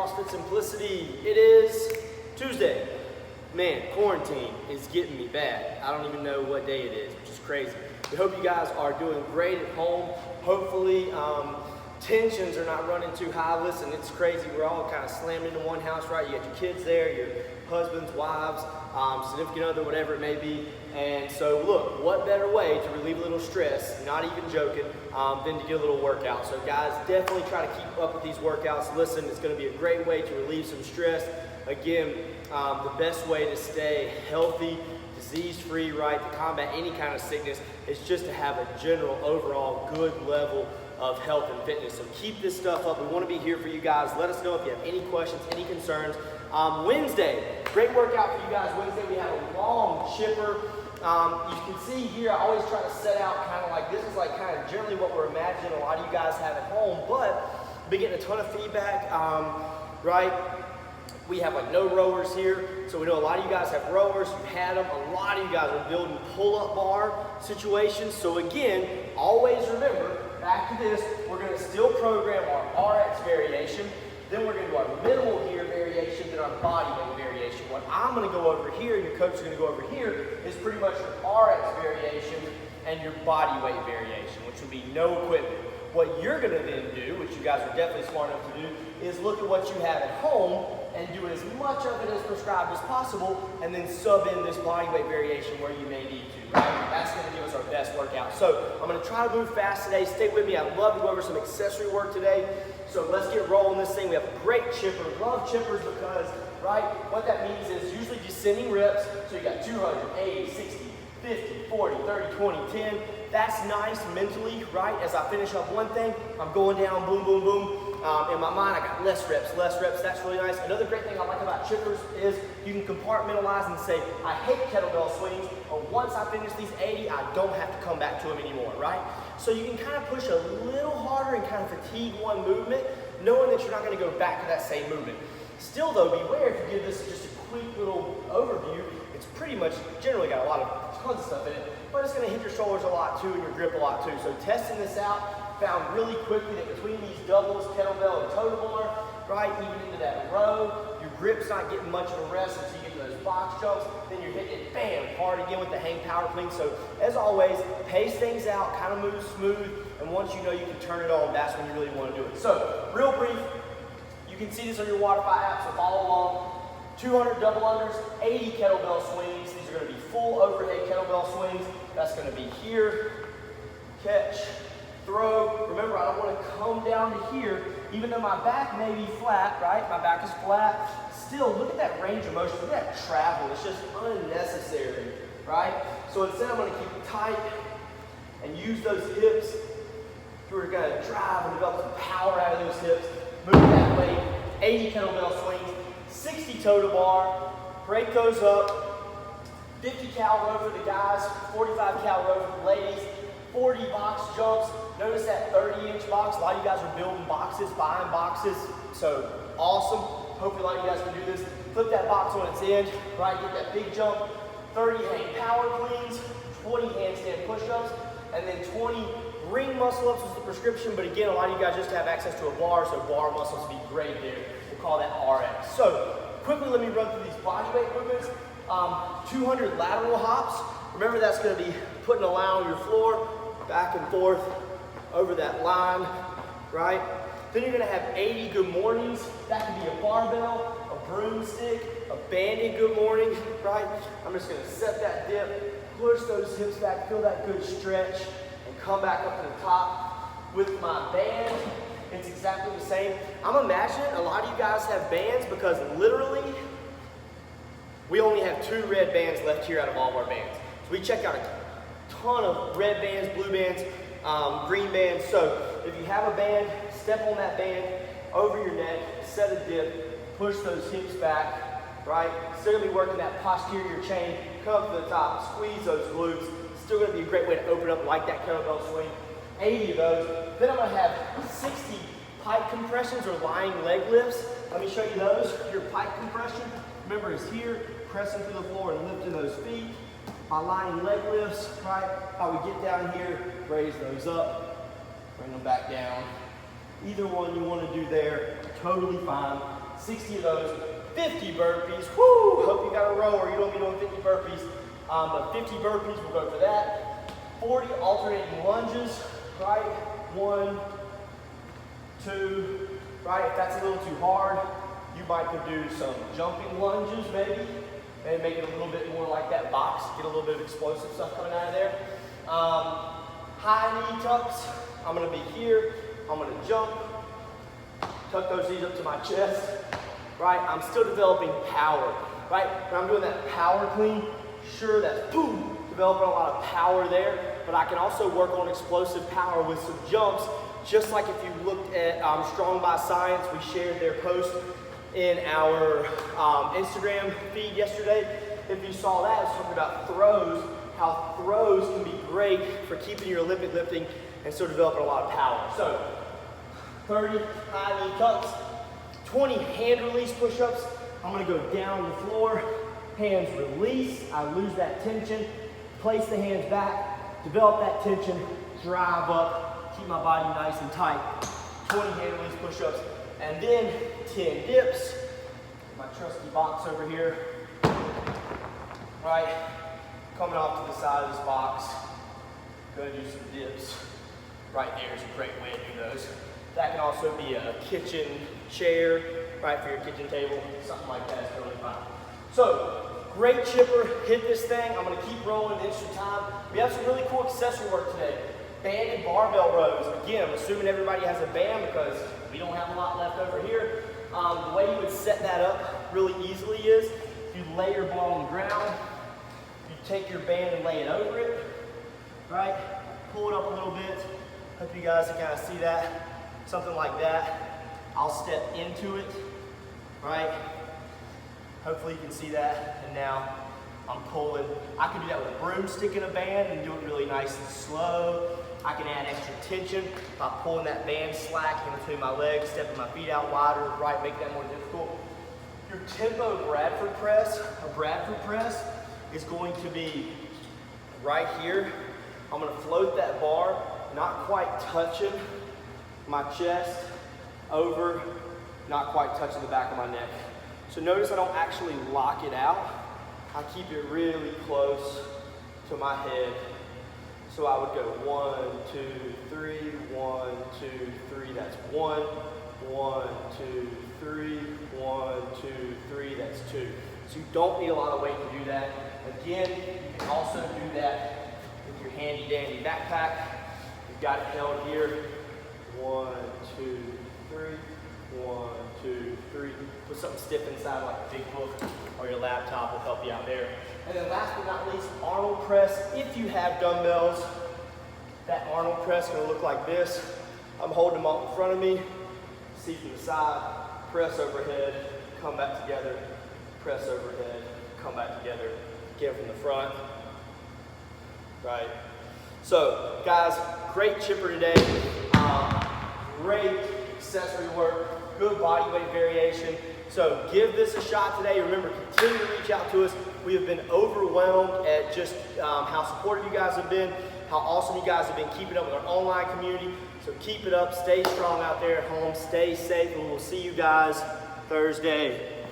CrossFit Simplicity. It is Tuesday. Man, quarantine is getting me bad. I don't even know what day it is, which is crazy. We hope you guys are doing great at home. Hopefully, tensions are not running too high. Listen, it's crazy. We're all kind of slammed into one house, right? You got your kids there, your husbands, wives, significant other, whatever it may be. And so look, what better way to relieve a little stress, not even joking, than to get a little workout. So guys, definitely try to keep up with these workouts. Listen, it's going to be a great way to relieve some stress. Again, the best way to stay healthy, disease-free, right, to combat any kind of sickness is just to have a general, overall good level of health and fitness. So keep this stuff up. We want to be here for you guys. Let us know if you have any questions, any concerns. Wednesday, great workout for you guys. Wednesday, we have a long chipper. You can see here, I always try to set out kind of like, this is like kind of generally what we're imagining a lot of you guys have at home, but we've been getting a ton of feedback, right? We have like no rowers here, so we know a lot of you guys have rowers, you had them, a lot of you guys are building pull-up bar situations. So again, always remember, back to this, we're gonna still program our RX variation, then we're gonna do our minimal gear variation, then our body weight variation. What I'm gonna go over here, and your coach is gonna go over here, is pretty much your RX variation and your body weight variation, which will be no equipment. What you're gonna then do, which you guys are definitely smart enough to do, is look at what you have at home and do as much of it as prescribed as possible, and then sub in this body weight variation where you may need to, right? That's gonna give us our best workout. So I'm gonna try to move fast today. Stay with me. I'd love to go over some accessory work today. So let's get rolling this thing. We have a great chipper. Love chippers because, right, what that means is usually descending reps. So you got 200, 80, 60, 50, 40, 30, 20, 10. That's nice mentally, right? As I finish up one thing, I'm going down, boom, boom, boom. In my mind, I got less reps. That's really nice. Another great thing I like about chippers is you can compartmentalize and say, I hate kettlebell swings, but once I finish these 80, I don't have to come back to them anymore, right? So you can kind of push a little harder and kind of fatigue one movement, knowing that you're not going to go back to that same movement. Still though, beware if you give this just a quick little overview. It's pretty much generally got a lot of tons of stuff in it, but it's going to hit your shoulders a lot too and your grip a lot too. So testing this out, found really quickly that between these doubles, kettlebell and total bar, right, even into that row, your grip's not getting much of a rest until you get to those box jumps, then you're hitting it, bam, hard again with the hang power clean. So as always, pace things out, kind of move smooth, and once you know you can turn it on, that's when you really want to do it. So real brief, you can see this on your Waterfly app, so follow along. 200 double unders, 80 kettlebell swings. These are going to be full overhead kettlebell swings. That's going to be here, catch, throw. Remember, I don't want to come down to here, even though my back may be flat, right? My back is flat. Still, look at that range of motion. Look at that travel. It's just unnecessary, right? So instead, I'm going to keep it tight and use those hips. We're going to drive and develop some power out of those hips. Move that weight. 80 kettlebell swings. 60 toe to bar, break those up, 50 cal row for the guys, 45 cal row for the ladies, 40 box jumps. Notice that 30-inch box. A lot of you guys are building boxes, buying boxes, so awesome. Hopefully a lot of you guys can do this. Flip that box on its end, right, get that big jump, 30 hang power cleans, 20 handstand push-ups, and then 20 ring muscle-ups is the prescription, but again, a lot of you guys just have access to a bar, so bar muscles would be great there. Call that RX. So quickly, let me run through these bodyweight movements. 200 lateral hops. Remember, that's going to be putting a line on your floor, back and forth over that line, right? Then you're going to have 80 good mornings. That could be a barbell, a broomstick, a banded good morning, right? I'm just going to set that dip, push those hips back, feel that good stretch, and come back up to the top with my band. It's exactly the same. I'm imagining a lot of you guys have bands because literally we only have 2 red bands left here out of all of our bands. So we checked out a ton of red bands, blue bands, green bands. So if you have a band, step on that band over your neck, set a dip, push those hips back, right? Still gonna be working that posterior chain, come up to the top, squeeze those glutes. Still gonna be a great way to open up like that kettlebell swing. 80 of those. Then I'm going to have 60 pike compressions or lying leg lifts. Let me show you those. Your pike compression, remember, is here, pressing through the floor and lifting those feet. My lying leg lifts, right? How we get down here, raise those up, bring them back down. Either one you want to do there, totally fine. 60 of those, 50 burpees. Woo! Hope you got a row or you don't be doing 50 burpees. But 50 burpees, we'll go for that. 40 alternating lunges, right? 1, 2, right? If that's a little too hard, you might could do some jumping lunges maybe. Maybe make it a little bit more like that box, get a little bit of explosive stuff coming out of there. High knee tucks, I'm gonna be here, I'm gonna jump, tuck those knees up to my chest, right? I'm still developing power, right? When I'm doing that power clean, sure, that's boom, developing a lot of power there, but I can also work on explosive power with some jumps, just like if you looked at Strong by Science, we shared their post in our Instagram feed yesterday. If you saw that, it was talking about throws, how throws can be great for keeping your Olympic lifting and still developing a lot of power. So 30 high knee tucks, 20 hand release push-ups. I'm gonna go down on the floor, hands release, I lose that tension, place the hands back, develop that tension, drive up, keep my body nice and tight. 20 hand release push-ups, and then 10 dips. My trusty box over here, right? Coming off to the side of this box, gonna do some dips. Right there is a great way to do those. That can also be a kitchen chair, right, for your kitchen table, something like that is totally fine. So, great chipper, hit this thing. I'm gonna keep rolling in extra time. We have some really cool accessory work today. Banded barbell rows. Again, I'm assuming everybody has a band because we don't have a lot left over here. The way you would set that up really easily is if you lay your ball on the ground, you take your band and lay it over it, right? Pull it up a little bit. Hope you guys can kind of see that. Something like that. I'll step into it, right? Hopefully you can see that. And now I'm pulling. I can do that with a broomstick in a band and do it really nice and slow. I can add extra tension by pulling that band slack in between my legs, stepping my feet out wider, right, make that more difficult. Your tempo Bradford press, is going to be right here. I'm gonna float that bar, not quite touching my chest, over, not quite touching the back of my neck. So notice I don't actually lock it out. I keep it really close to my head. So I would go 1, 2, 3, 1, 2, 3, that's 1, 1, 2, 3, 1, 2, 3, that's 2. So you don't need a lot of weight to do that. Again, you can also do that with your handy dandy backpack. You've got it held here. 1, 2, 3, 1, 2, 3. Put something stiff inside like a big book or your laptop will help you out there. And then last but not least, Arnold press. If you have dumbbells, that Arnold press is gonna look like this. I'm holding them up in front of me, see from the side, press overhead, come back together, press overhead, come back together, get from the front, right? So guys, great chipper today. Great accessory work, good body weight variation. So give this a shot today. Remember, continue to reach out to us. We have been overwhelmed at just how supportive you guys have been, how awesome you guys have been keeping up with our online community. So keep it up, stay strong out there at home, stay safe, and we'll see you guys Thursday.